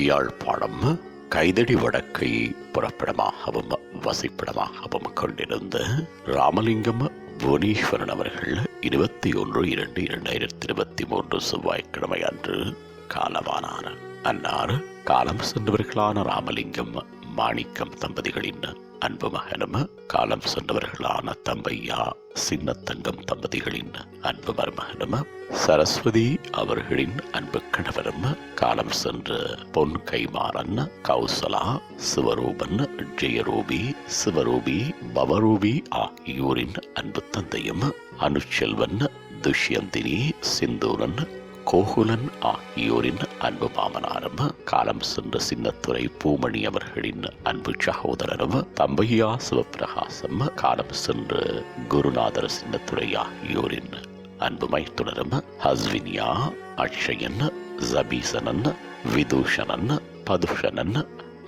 யாழ்ப்பாணம் கைதடி வடக்கை புறப்படமாகவும் வசிப்பிடமாகவும் கொண்டிருந்த ராமலிங்கம் புவனேஸ்வரன் அவர்கள் 21/2/2023 செவ்வாய்க்கிழமை அன்று காலமானார். அன்னார் காலம் சென்றவர்களான ராமலிங்கம் மாணிக்கம் தம்பதிகளின் அன்பு மகனும், காலம் சென்றவர்களான தம்பையா சின்னத்தங்கம் தம்பதிகளின் அன்பு மருமகனும், சரஸ்வதி அவர்களின் அன்பு கணவரும், காலம் சென்ற பொன் கைமாறன், கௌசலா, சிவரூபன், ஜெயரூபி, சிவரூபி, பவரூபி ஆகியோரின் அன்பு தந்தையும், அனுச்செல்வன், துஷ்யந்தினி, சிந்தூரன், கோகுலன் ஆகியோரின் அன்பு மாமனாரும், காலம் சென்ற சின்னத்துறை பூமணி அவர்களின் அன்பு சகோதரரும், தம்பையா சிவபிரகாசம், காலம் சென்ற குருநாதர் சின்னத்துறை ஆகியோரின் அன்பு மைத்துனரும், ஹஸ்வினியா, அக்ஷயன், ஜபீசனன், விதூஷணன், பதுஷணன்,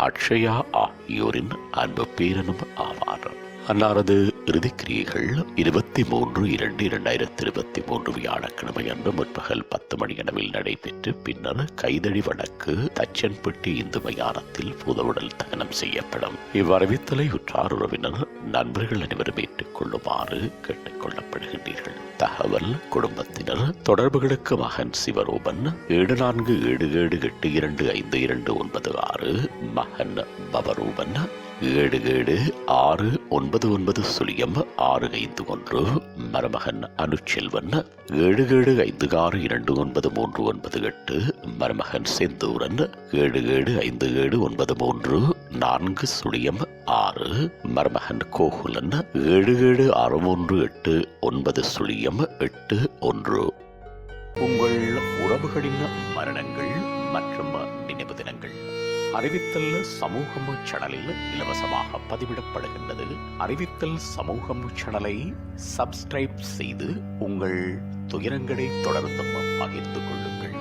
அக்ஷயா ஆகியோரின் அன்பு பேரனும் ஆவார். அன்னாரது இறுதிக்கிரியைகள் 23/2/2023 வியாழக்கிழமை அன்று முற்பகல் 10 மணியளவில் நடைபெற்று பின்னர் கைதடி வடக்கு தச்சன்பட்டி இந்து மயானத்தில் பூதவுடல் தகனம் செய்யப்படும். இவ்வறிவித்தலை உற்றார் உறவினர் நண்பர்கள் அனைவரும் ஏற்றுக் கொள்ளுமாறு கேட்டுக் கொள்ளப்படுகின்றீர்கள். தகவல் குடும்பத்தினர் தொடர்புகளுக்கு மகன் சிவரூபன் 7477825296, மகன் பவரூபன் 7769900651, மருமகன் அனுச்செல்வன் 7756293998, மருமகன் செந்தூரன் 7757934006, மருமகன் கோகுலன் 77618981. உங்கள் உறவுகளின் மரணங்கள் மற்றும் நினைவு தினங்கள் அறிவித்தல் சமூகம் சேனலில் இலவசமாக பதிவிடப்படுகின்றது. அறிவித்தல் சமூகம் சேனலை சப்ஸ்கிரைப் செய்து உங்கள் துயரங்களை தொடர்ந்தும் பகிர்ந்து கொள்ளுங்கள்.